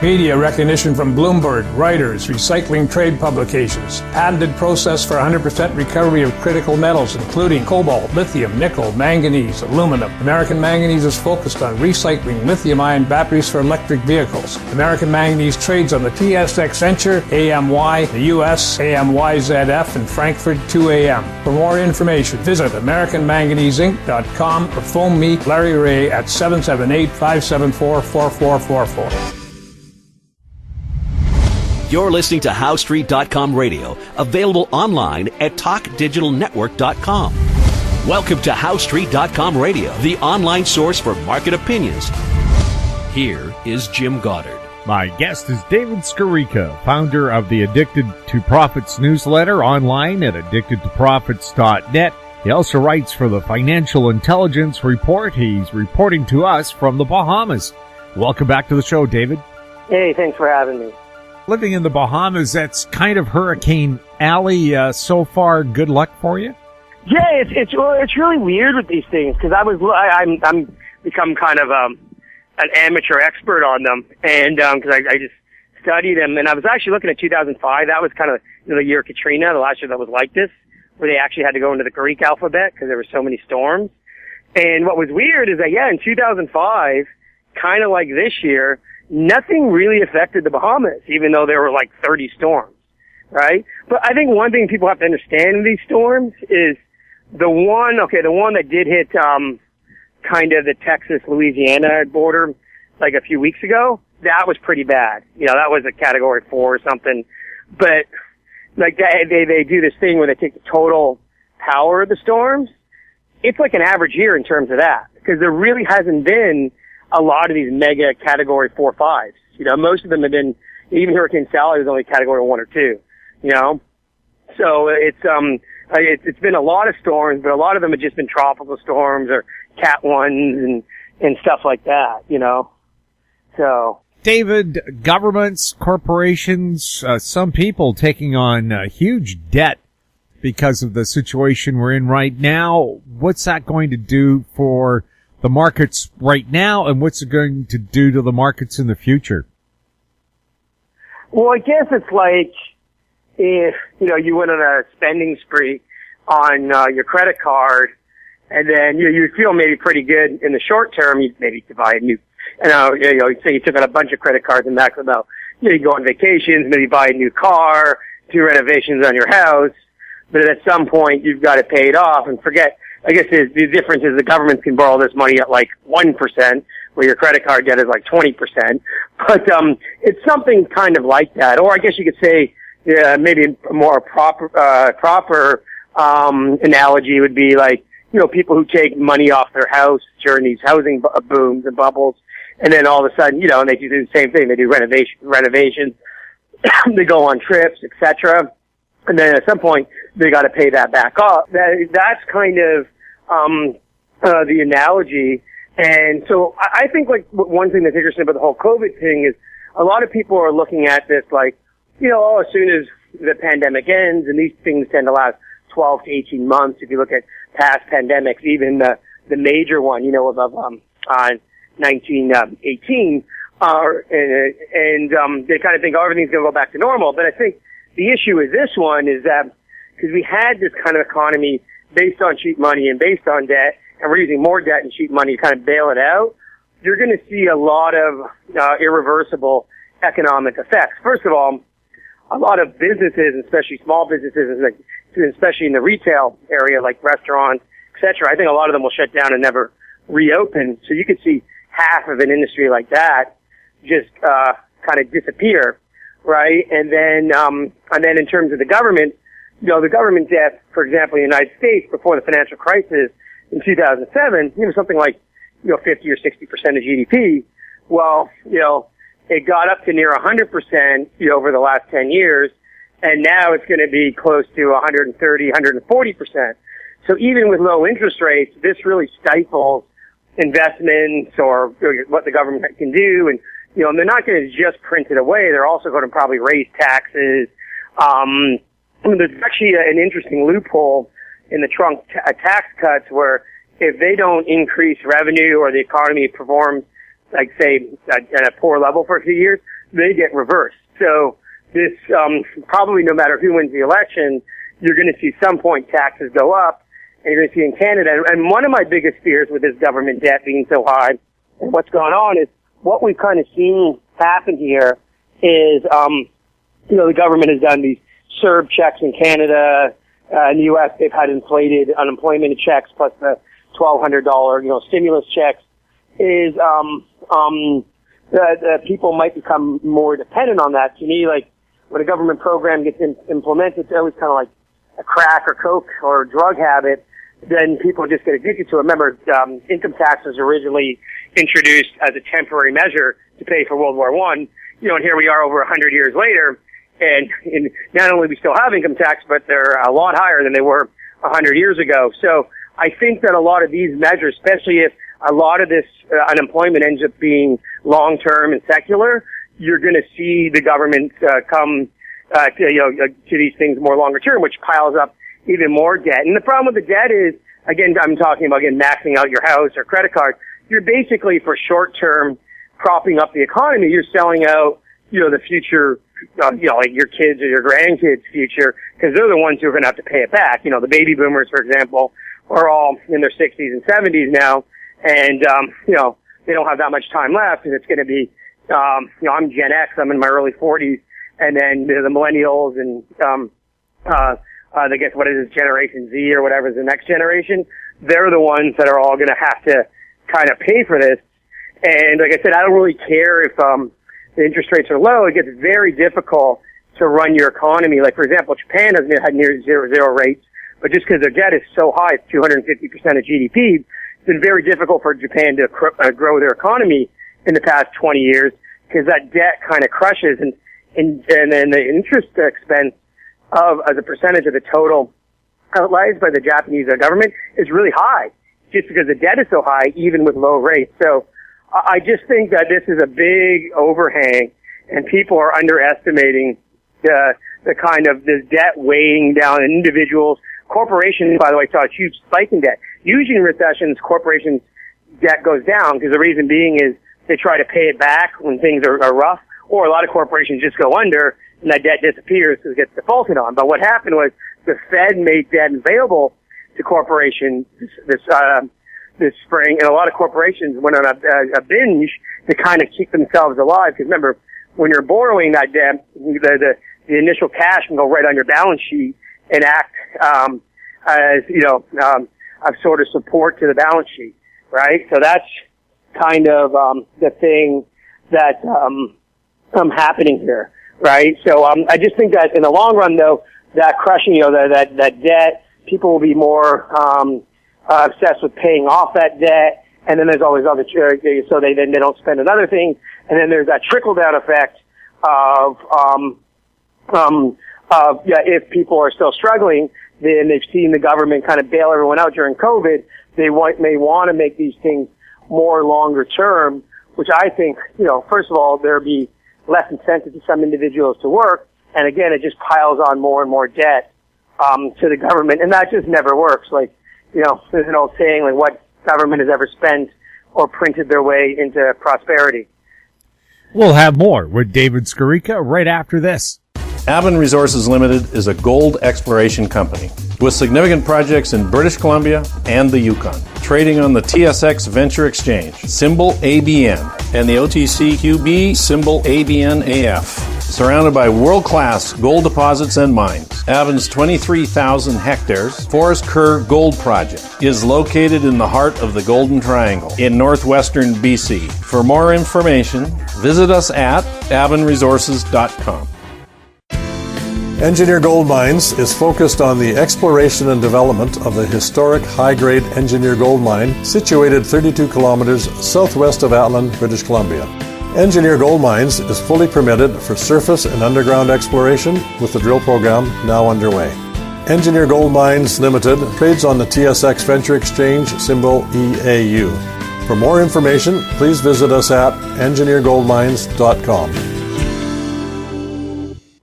Media recognition from Bloomberg, Reuters, recycling trade publications. Patented process for 100% recovery of critical metals, including cobalt, lithium, nickel, manganese, aluminum. American Manganese is focused on recycling lithium-ion batteries for electric vehicles. American Manganese trades on the TSX Venture, AMY, the US, AMYZF, and Frankfurt 2AM. For more information, visit AmericanManganeseInc.com or phone me, Larry Ray, at 778-574-4444. You're listening to HowStreet.com radio, available online at TalkDigitalNetwork.com. Welcome to HowStreet.com radio, the online source for market opinions. Here is Jim Goddard. My guest is David Skarica, founder of the Addicted to Profits newsletter online at addictedtoprofits.net. He also writes for the Financial Intelligence Report. He's reporting to us from the Bahamas. Welcome back to the show, David. Hey, thanks for having me. Living in the Bahamas, that's kind of Hurricane Alley so far. Good luck for you. Yeah, it's really weird with these things because I'm become kind of an amateur expert on them, and because I just study them, and I was actually looking at 2005. That was kind of the year Katrina, the last year that was like this, where they actually had to go into the Greek alphabet because there were so many storms. And what was weird is that in 2005, kind of like this year, nothing really affected the Bahamas, even though there were like 30 storms, right? But I think one thing people have to understand in these storms is the one that did hit, kind of the Texas-Louisiana border like a few weeks ago, that was pretty bad. That was a category 4 or something. But like they do this thing where they take the total power of the storms. It's like an average year in terms of that, because there really hasn't been a lot of these mega category 4, 5s. Most of them have been, even Hurricane Sally was only category 1 or 2, So it's been a lot of storms, but a lot of them have just been tropical storms or Cat 1s and stuff like that, So. David, governments, corporations, some people taking on huge debt because of the situation we're in right now. What's that going to do for the markets right now, and what's it going to do to the markets in the future? Well, I guess it's like if, you went on a spending spree on your credit card, and then you feel maybe pretty good in the short term. You maybe could buy a new, say you took out a bunch of credit cards and max them out. You go on vacations, maybe buy a new car, do renovations on your house, but at some point you've got to pay it off and forget. I guess the difference is the government can borrow this money at like 1%, where your credit card debt is like 20%. But it's something kind of like that. Or I guess you could say maybe a more proper analogy would be like, people who take money off their house during these housing booms and bubbles, and then all of a sudden, and they do the same thing. They do renovations, they go on trips, etc. And then at some point, they got to pay that back off. That's kind of the analogy. And so I think like one thing that's interesting about the whole COVID thing is a lot of people are looking at this like, as soon as the pandemic ends, and these things tend to last 12 to 18 months. If you look at past pandemics, even the major one, of 1918, they kind of think, everything's going to go back to normal. But I think the issue with this one is that because we had this kind of economy based on cheap money and based on debt, and we're using more debt and cheap money to kind of bail it out, you're going to see a lot of irreversible economic effects. First of all, a lot of businesses, especially small businesses, especially in the retail area like restaurants, etc., I think a lot of them will shut down and never reopen. So you could see half of an industry like that just kind of disappear, right? And then in terms of the government, the government debt, for example, in the United States before the financial crisis in 2007, something like 50 or 60% of GDP. Well, it got up to near 100% over the last 10 years, and now it's going to be close to 130, 140%. So even with low interest rates, this really stifles investments or what the government can do. And, they're not going to just print it away. They're also going to probably raise taxes. There's actually an interesting loophole in the Trump tax cuts where if they don't increase revenue or the economy performs, like say, at a poor level for a few years, they get reversed. So this, probably no matter who wins the election, you're going to see some point taxes go up, and you're going to see in Canada. And one of my biggest fears with this government debt being so high, and what's going on is what we've kind of seen happen here is, the government has done these CERB checks in Canada. In the U.S., they've had inflated unemployment checks plus the $1,200, stimulus checks. Is the people might become more dependent on that. To me, like when a government program gets implemented, it's always kind of like a crack or coke or drug habit. Then people just get addicted to it. Remember, income tax was originally introduced as a temporary measure to pay for World War I. And here we are over 100 years later, and not only we still have income tax, but they're a lot higher than they were 100 years ago. So I think that a lot of these measures, especially if a lot of this unemployment ends up being long-term and secular, you're going to see the government come to these things more longer-term, which piles up even more debt. And the problem with the debt is, again, I'm talking about, maxing out your house or credit card. You're basically, for short-term, propping up the economy. You're selling out, the future, like your kids or your grandkids' future, because they're the ones who are going to have to pay it back. The baby boomers, for example, are all in their 60s and 70s now, and, they don't have that much time left, and it's going to be, I'm Gen X, I'm in my early 40s, and then the millennials and, I guess what is it, Generation Z or whatever is the next generation, they're the ones that are all going to have to kind of pay for this. And like I said, I don't really care if, the interest rates are low. It gets very difficult to run your economy. Like, for example, Japan has had near zero rates, but just because their debt is so high, it's 250% of GDP, it's been very difficult for Japan to grow their economy in the past 20 years because that debt kind of crushes and then the interest expense as a percentage of the total outlays by the Japanese government is really high just because the debt is so high even with low rates. So I just think that this is a big overhang and people are underestimating the kind of this debt weighing down individuals. Corporations, by the way, saw a huge spike in debt. Usually in recessions, corporations' debt goes down because the reason being is they try to pay it back when things are rough, or a lot of corporations just go under and that debt disappears because it gets defaulted on. But what happened was the Fed made debt available to corporations this spring, and a lot of corporations went on a binge to kind of keep themselves alive. Because remember, when you're borrowing that debt, the initial cash can go right on your balance sheet and act as a sort of support to the balance sheet, right? So that's kind of the thing that happening here, right? So I just think that in the long run, though, that crushing, that debt, people will be more obsessed with paying off that debt, and then there's always other so they don't spend on other things, and then there's that trickle down effect of if people are still struggling, then they've seen the government kind of bail everyone out during COVID. They may want to make these things more longer term, which I think, first of all, there'd be less incentive to some individuals to work, and again, it just piles on more and more debt to the government, and that just never works. Like, there's an old saying, like, what government has ever spent or printed their way into prosperity. We'll have more with David Skarica right after this. Abin Resources Limited is a gold exploration company with significant projects in British Columbia and the Yukon, trading on the TSX Venture Exchange, symbol ABN, and the OTCQB, symbol ABNAF. Surrounded by world-class gold deposits and mines, Abin's 23,000 hectares Forest Kerr Gold Project is located in the heart of the Golden Triangle in northwestern BC. For more information, visit us at abinresources.com. Engineer Gold Mines is focused on the exploration and development of the historic high-grade Engineer Gold Mine situated 32 kilometers southwest of Atlan, British Columbia. Engineer Gold Mines is fully permitted for surface and underground exploration with the drill program now underway. Engineer Gold Mines Limited trades on the TSX Venture Exchange, symbol EAU. For more information, please visit us at engineergoldmines.com.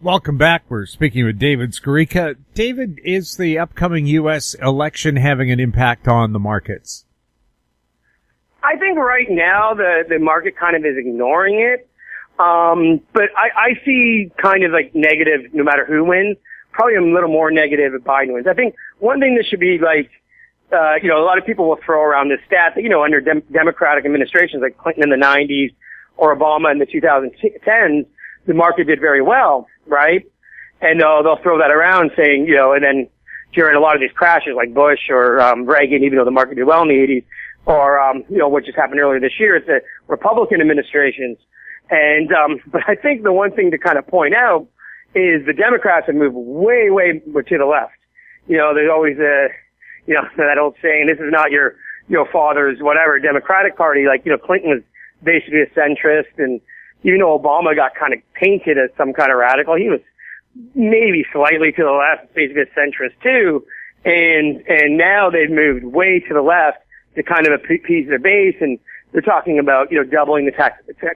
Welcome back. We're speaking with David Skarica. David, is the upcoming U.S. election having an impact on the markets? I think right now the market kind of is ignoring it. But I see kind of like negative no matter who wins. Probably a little more negative if Biden wins. I think one thing that should be like, a lot of people will throw around this stat that, under Democratic administrations like Clinton in the 90s or Obama in the 2010s, the market did very well, right? And they'll throw that around saying, and then during a lot of these crashes like Bush or Reagan, even though the market did well in the 80s, or, what just happened earlier this year, it's the Republican administrations. And, but I think the one thing to kind of point out is the Democrats have moved way, way to the left. There's always that old saying, this is not your father's whatever Democratic Party. Like, Clinton was basically a centrist, and even though Obama got kind of painted as some kind of radical, he was maybe slightly to the left, basically a centrist too. And now they've moved way to the left to kind of appease their base, and they're talking about, doubling the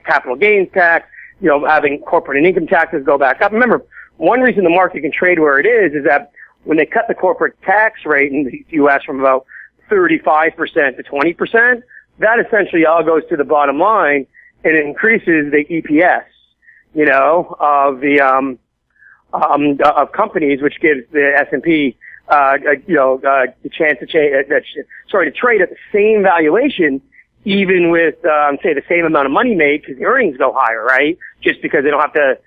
capital gains tax, having corporate and income taxes go back up. Remember, one reason the market can trade where it is that when they cut the corporate tax rate in the U.S. from about 35% to 20%, that essentially all goes to the bottom line, and it increases the EPS, of companies, which gives the S&P, the chance to to trade at the same valuation, even with, say, the same amount of money made, because the earnings go higher, right? Just because they don't have to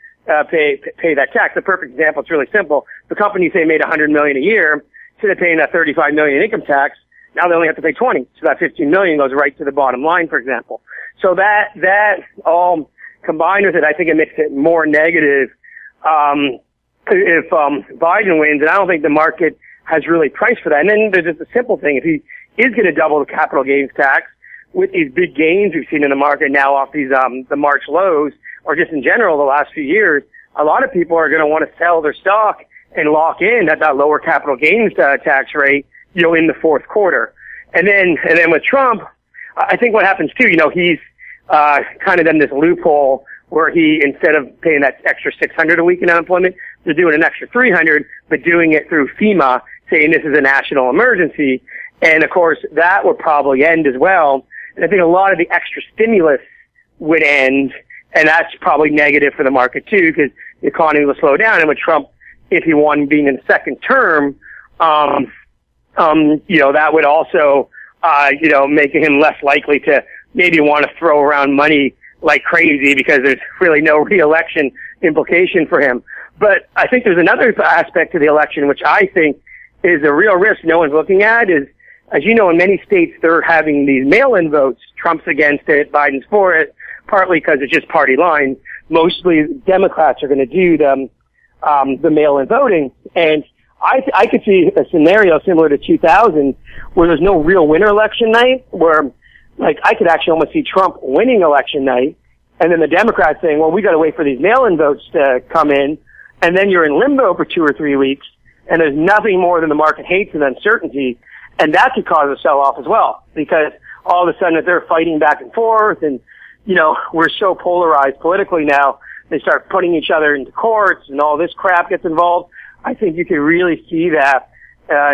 pay that tax. A perfect example, it's really simple. The company, say, made $100 million a year, instead of paying that $35 million in income tax, now they only have to pay 20. So that $15 million goes right to the bottom line, for example. So that all combined with it, I think it makes it more negative, if Biden wins, and I don't think the market has really priced for that. And then there's just a simple thing. If he is going to double the capital gains tax, with these big gains we've seen in the market now off these, the March lows, or just in general the last few years, a lot of people are going to want to sell their stock and lock in at that lower capital gains tax rate, in the fourth quarter. And then with Trump, I think what happens too, he's, kind of done this loophole where he, instead of paying that extra $600 a week in unemployment, they're doing an extra $300, but doing it through FEMA, saying this is a national emergency. And of course, that would probably end as well. And I think a lot of the extra stimulus would end, and that's probably negative for the market too, because the economy will slow down. And with Trump, if he won being in the second term, that would also, make him less likely to maybe want to throw around money like crazy, because there's really no re-election implication for him. But I think there's another aspect to the election, which I think is a real risk no one's looking at, is, as you know, in many states, they're having these mail-in votes. Trump's against it, Biden's for it, partly because it's just party lines. Mostly Democrats are going to do the mail-in voting. And I could see a scenario similar to 2000 where there's no real winner election night, where, like, I could actually almost see Trump winning election night, and then the Democrats saying, well, we got to wait for these mail-in votes to come in, and then you're in limbo for 2 or 3 weeks, and there's nothing more than the market hates and uncertainty, and that could cause a sell-off as well, because all of a sudden they're fighting back and forth, and, we're so polarized politically now, they start putting each other into courts, and all this crap gets involved. I think you can really see that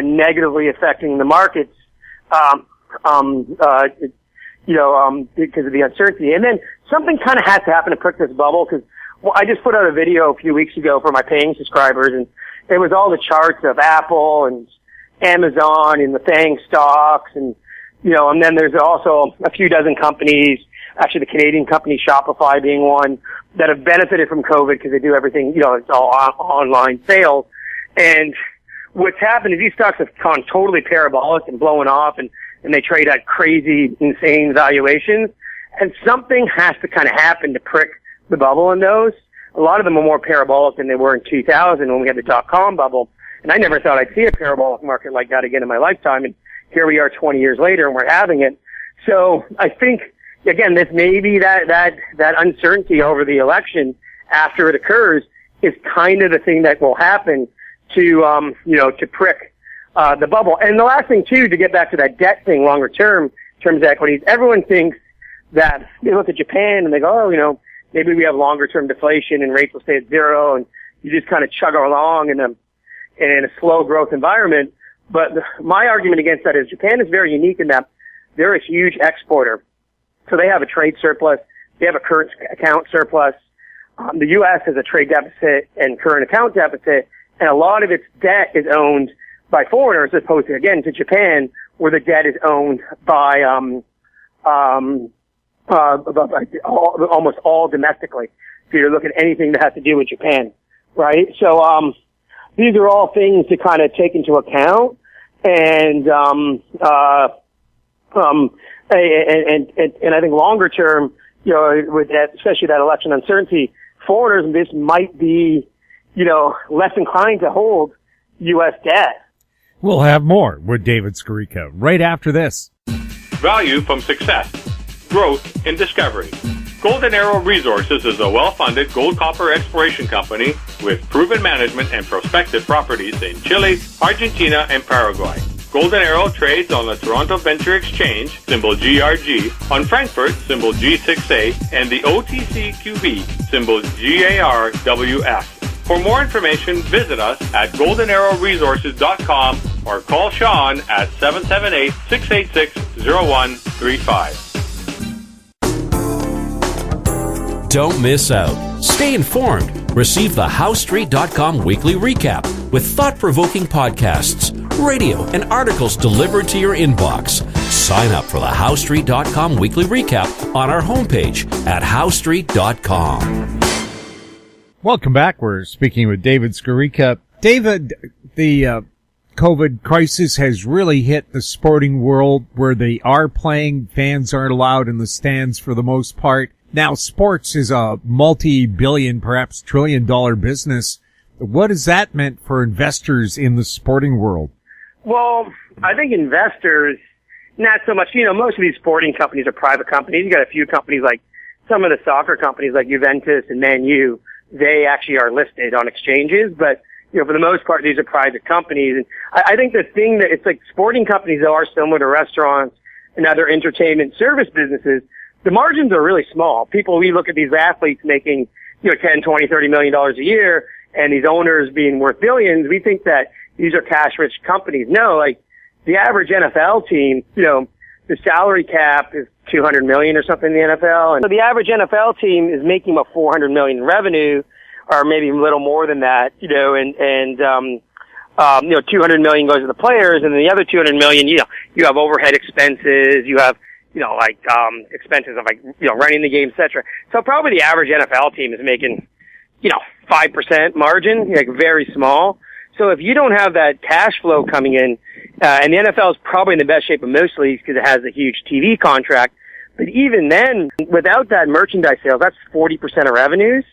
negatively affecting the markets, because of the uncertainty. And then something kind of has to happen to prick this bubble, because I just put out a video a few weeks ago for my paying subscribers, and it was all the charts of Apple and Amazon and the FANG stocks, and and then there's also a few dozen companies, actually the Canadian company Shopify being one, that have benefited from COVID because they do everything, it's all online sales. And what's happened is these stocks have gone totally parabolic and blowing off, and they trade at crazy, insane valuations. And something has to kind of happen to prick the bubble in those. A lot of them are more parabolic than they were in 2000 when we had the dot-com bubble. And I never thought I'd see a parabolic market like that again in my lifetime. And here we are 20 years later, and we're having it. So I think, again, this may be that uncertainty over the election after it occurs is kind of the thing that will happen to prick the bubble. And the last thing too, to get back to that debt thing longer term in terms of equities, everyone thinks that they look at Japan and they go, maybe we have longer term deflation and rates will stay at zero, and you just kind of chug along in a slow growth environment. But my argument against that is Japan is very unique in that they're a huge exporter. So they have a trade surplus, they have a current account surplus, the U.S. has a trade deficit and current account deficit, and a lot of its debt is owned by foreigners, as opposed to, again, to Japan, where the debt is owned by almost all domestically. If you're looking at anything that has to do with Japan, right? So these are all things to kind of take into account, and I think longer term, with that, especially that election uncertainty, foreigners this might be, less inclined to hold U.S. debt. We'll have more with David Skarica right after this. Value from success. Growth in discovery. Golden Arrow Resources is a well-funded gold-copper exploration company with proven management and prospective properties in Chile, Argentina, and Paraguay. Golden Arrow trades on the Toronto Venture Exchange, symbol GRG, on Frankfurt, symbol G6A, and the OTCQB, symbol GARWF. For more information, visit us at goldenarrowresources.com or call Sean at 778-686-0135. Don't miss out. Stay informed. Receive the HowStreet.com weekly recap with thought-provoking podcasts, radio, and articles delivered to your inbox. Sign up for the HowStreet.com weekly recap on our homepage at HowStreet.com. Welcome back. We're speaking with David Skarica. David, the COVID crisis has really hit the sporting world where they are playing. Fans aren't allowed in the stands for the most part. Now, sports is a multi-billion, perhaps trillion-dollar business. What has that meant for investors in the sporting world? Well, I think investors, not so much. Most of these sporting companies are private companies. You got a few companies like some of the soccer companies like Juventus and Man U. They actually are listed on exchanges, but, for the most part, these are private companies. And I think the thing that it's like sporting companies though are similar to restaurants and other entertainment service businesses. The margins are really small. We look at these athletes making, $10, $20, $30 million a year, and these owners being worth billions. We think that these are cash-rich companies. No, like the average NFL team, the salary cap is $200 million or something in the NFL. And so the average NFL team is making about $400 million in revenue, or maybe a little more than that, and $200 million goes to the players, and then the other $200 million, you have overhead expenses, you have, expenses of running the game, et cetera. So probably the average NFL team is making, 5% margin, very small. So if you don't have that cash flow coming in, and the NFL is probably in the best shape of most leagues because it has a huge TV contract, but even then, without that merchandise sales, that's 40% of revenues.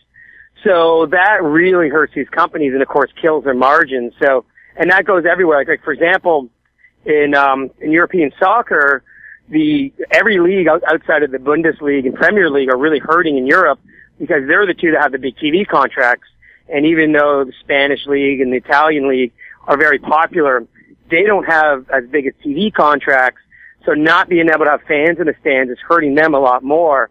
So that really hurts these companies and of course kills their margins. So, and that goes everywhere. Like for example, in European soccer, every league outside of the Bundesliga and Premier League are really hurting in Europe because they're the two that have the big TV contracts. And even though the Spanish league and the Italian league are very popular, they don't have as big as TV contracts. So not being able to have fans in the stands is hurting them a lot more.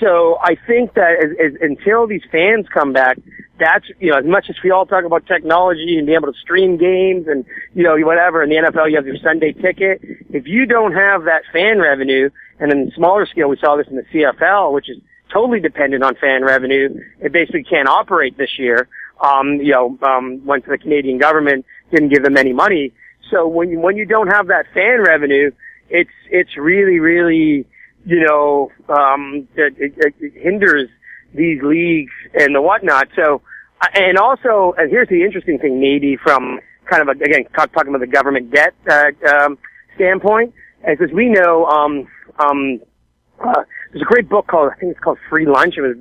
So I think that until these fans come back, that's, as much as we all talk about technology and being able to stream games and, whatever, in the NFL you have your Sunday ticket. If you don't have that fan revenue, and then smaller scale, we saw this in the CFL, which is totally dependent on fan revenue, it basically can't operate this year. Once the Canadian government didn't give them any money. So when you don't have that fan revenue, it's really, really, it hinders these leagues and the whatnot. So, and also, and here's the interesting thing, maybe from kind of again talking about the government debt standpoint, as we know, there's a great book called, I think it's called Free Lunch. It was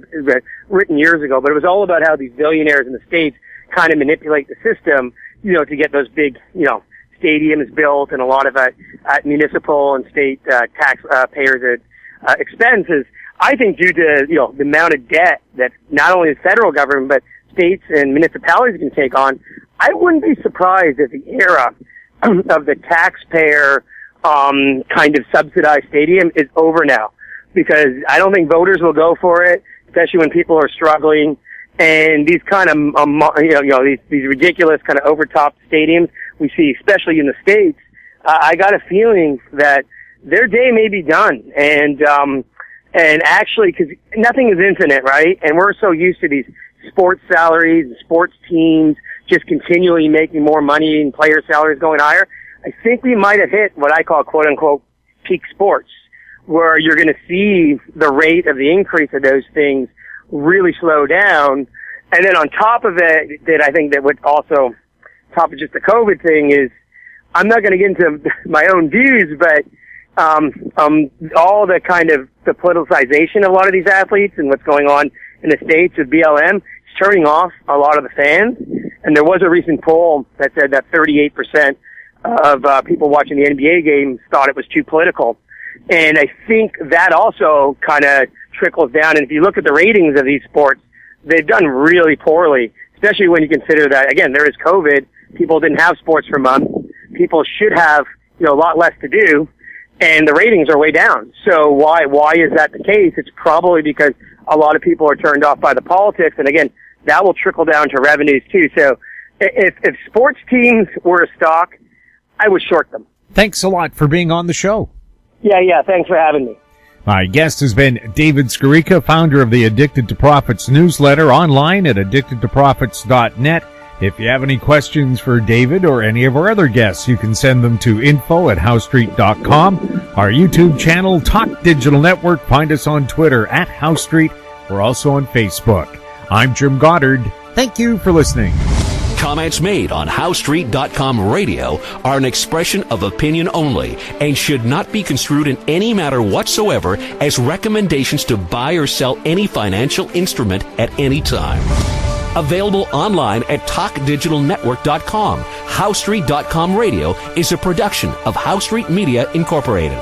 written years ago, but it was all about how these billionaires in the States kind of manipulate the system, to get those big, stadiums built and a lot of municipal and state tax payers' expenses. I think due to, the amount of debt that not only the federal government, but states and municipalities can take on, I wouldn't be surprised if the era of the taxpayer kind of subsidized stadium is over now. Because I don't think voters will go for it, especially when people are struggling. And these kind of, these ridiculous kind of overtopped stadiums we see, especially in the States, I got a feeling that their day may be done. And And actually, because nothing is infinite, right? And we're so used to these sports salaries and sports teams just continually making more money and player salaries going higher. I think we might have hit what I call quote unquote peak sports, where you're going to see the rate of the increase of those things really slow down. And then on top of it, that I think that would also, top of just the COVID thing is, I'm not going to get into my own views, but all the kind of the politicization of a lot of these athletes and what's going on in the States with BLM is turning off a lot of the fans. And there was a recent poll that said that 38% of people watching the NBA games thought it was too political. And I think that also kind of trickles down. And if you look at the ratings of these sports, they've done really poorly, especially when you consider that, again, there is COVID. People didn't have sports for months. People should have, a lot less to do, and the ratings are way down. So why is that the case? It's probably because a lot of people are turned off by the politics, and again, that will trickle down to revenues too. So if sports teams were a stock, I would short them. Thanks a lot for being on the show. Yeah, thanks for having me. My guest has been David Skarica, founder of the Addicted to Profits newsletter, online at addictedtoprofits.net. If you have any questions for David or any of our other guests, you can send them to info@howstreet.com. Our YouTube channel, Talk Digital Network. Find us on Twitter @HowStreet. We're also on Facebook. I'm Jim Goddard. Thank you for listening. Comments made on HowStreet.com radio are an expression of opinion only and should not be construed in any matter whatsoever as recommendations to buy or sell any financial instrument at any time. Available online at TalkDigitalNetwork.com. HowStreet.com radio is a production of HowStreet Media Incorporated.